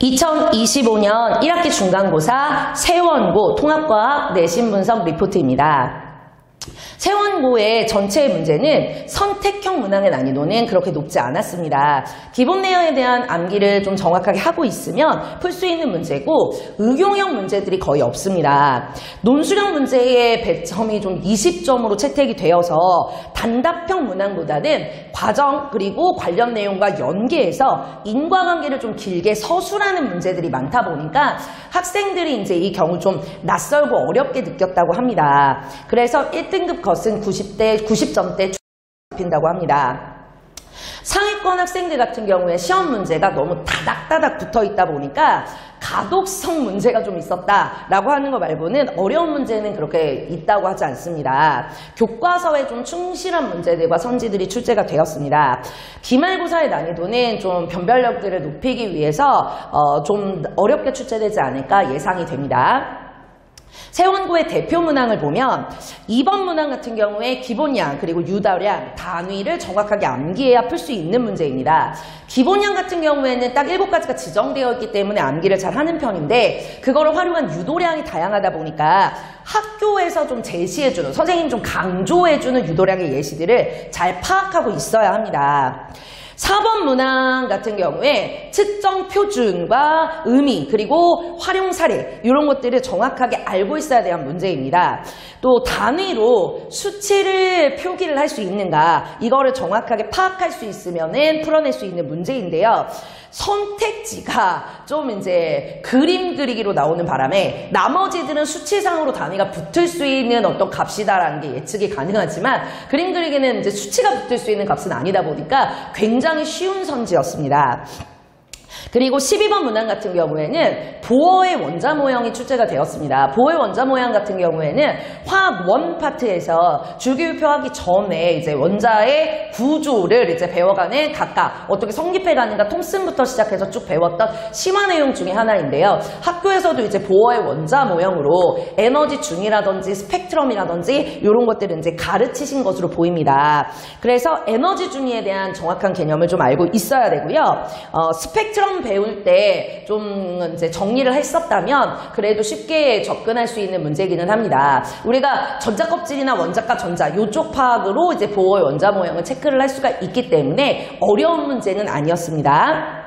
2025년 1학기 중간고사 세원고 통합과학 내신 분석 리포트입니다. 세원고의 전체 문제는 선택형 문항의 난이도는 그렇게 높지 않았습니다. 기본 내용에 대한 암기를 좀 정확하게 하고 있으면 풀 수 있는 문제고 응용형 문제들이 거의 없습니다. 논술형 문제의 배점이 좀 20점으로 채택이 되어서 단답형 문항보다는 과정 그리고 관련 내용과 연계해서 인과관계를 좀 길게 서술하는 문제들이 많다 보니까 학생들이 이제 이 경우 좀 낯설고 어렵게 느꼈다고 합니다. 그래서 1등급 것은 90점대 잡힌다고 합니다. 상위권 학생들 같은 경우에 시험 문제가 너무 다닥다닥 붙어있다 보니까 가독성 문제가 좀 있었다라고 하는 거 말고는 어려운 문제는 그렇게 있다고 하지 않습니다. 교과서에 좀 충실한 문제들과 선지들이 출제가 되었습니다. 기말고사의 난이도는 좀 변별력들을 높이기 위해서 좀 어렵게 출제되지 않을까 예상이 됩니다. 세원고의 대표 문항을 보면 2번 문항 같은 경우에 기본량 그리고 유도량, 단위를 정확하게 암기해야 풀 수 있는 문제입니다. 기본량 같은 경우에는 딱 7가지가 지정되어 있기 때문에 암기를 잘 하는 편인데 그거를 활용한 유도량이 다양하다 보니까 학교에서 좀 제시해주는, 선생님이 좀 강조해주는 유도량의 예시들을 잘 파악하고 있어야 합니다. 4번 문항 같은 경우에 측정 표준과 의미 그리고 활용 사례 이런 것들을 정확하게 알고 있어야 되는 문제입니다. 또 단위로 수치를 표기를 할 수 있는가 이거를 정확하게 파악할 수 있으면은 풀어낼 수 있는 문제인데요. 선택지가 좀 이제 그림 그리기로 나오는 바람에 나머지들은 수치상으로 단위가 붙을 수 있는 어떤 값이다라는 게 예측이 가능하지만 그림 그리기는 이제 수치가 붙을 수 있는 값은 아니다 보니까 굉장히 쉬운 선지였습니다. 그리고 12번 문항 같은 경우에는 보어의 원자 모형이 출제가 되었습니다. 보어의 원자 모형 같은 경우에는 화학 원 파트에서 줄기율표하기 전에 이제 원자의 구조를 이제 배워가는 각각 어떻게 성립해가는가 톰슨부터 시작해서 쭉 배웠던 심화 내용 중에 하나인데요. 학교에서도 이제 보어의 원자 모형으로 에너지 중이라든지 스펙트럼이라든지 이런 것들을 이제 가르치신 것으로 보입니다. 그래서 에너지 중위에 대한 정확한 개념을 좀 알고 있어야 되고요. 스펙트럼 배울 때 좀 이제 정리를 했었다면 그래도 쉽게 접근할 수 있는 문제이기는 합니다. 우리가 전자껍질이나 원자과 전자 이쪽 파악으로 이제 보어의 원자 모형을 체크를 할 수가 있기 때문에 어려운 문제는 아니었습니다.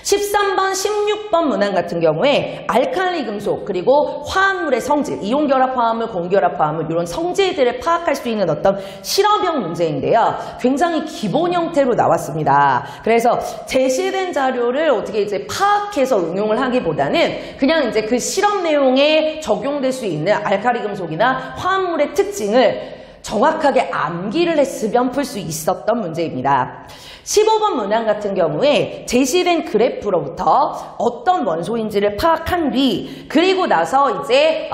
13번, 16번 문항 같은 경우에 알칼리 금속 그리고 화합물의 성질, 이온결합 화합물, 공결합 화합물 이런 성질들을 파악할 수 있는 어떤 실험형 문제인데요. 굉장히 기본 형태로 나왔습니다. 그래서 제시된 자료를 어떻게 이제 파악해서 응용을 하기보다는 그냥 이제 그 실험 내용에 적용될 수 있는 알칼리 금속이나 화합물의 특징을 정확하게 암기를 했으면 풀 수 있었던 문제입니다. 15번 문항 같은 경우에 제시된 그래프로부터 어떤 원소인지를 파악한 뒤 그리고 나서 이제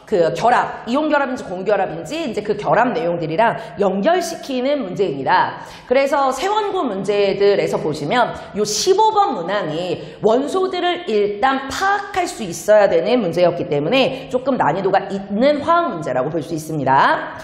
그 결합, 이온결합인지 공결합인지 이제 그 결합 내용들이랑 연결시키는 문제입니다. 그래서 세원고 문제들에서 보시면 이 15번 문항이 원소들을 일단 파악할 수 있어야 되는 문제였기 때문에 조금 난이도가 있는 화학 문제라고 볼 수 있습니다.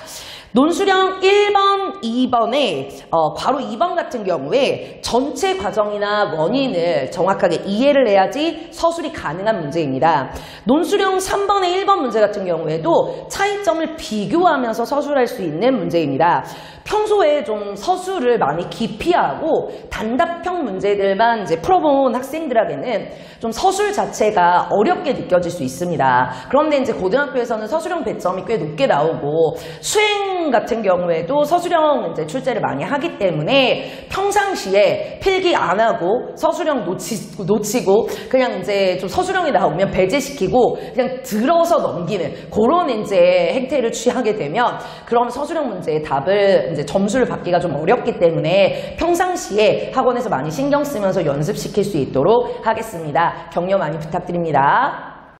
논술형 1번, 2번에 바로 2번 같은 경우에 전체 과정이나 원인을 정확하게 이해를 해야지 서술이 가능한 문제입니다. 논술형 3번의 1번 문제 같은 경우에도 차이점을 비교하면서 서술할 수 있는 문제입니다. 평소에 좀 서술을 많이 기피하고 단답형 문제들만 이제 풀어본 학생들에게는 좀 서술 자체가 어렵게 느껴질 수 있습니다. 그런데 이제 고등학교에서는 서술형 배점이 꽤 높게 나오고 수행 같은 경우에도 서술형 이제 출제를 많이 하기 때문에 평상시에 필기 안 하고 서술형 놓치고 그냥 이제 좀 서술형이 나오면 배제시키고 그냥 들어서 넘기는 그런 이제 행태를 취하게 되면 그럼 서술형 문제의 답을 이제 점수를 받기가 좀 어렵기 때문에 평상시에 학원에서 많이 신경 쓰면서 연습시킬 수 있도록 하겠습니다. 격려 많이 부탁드립니다.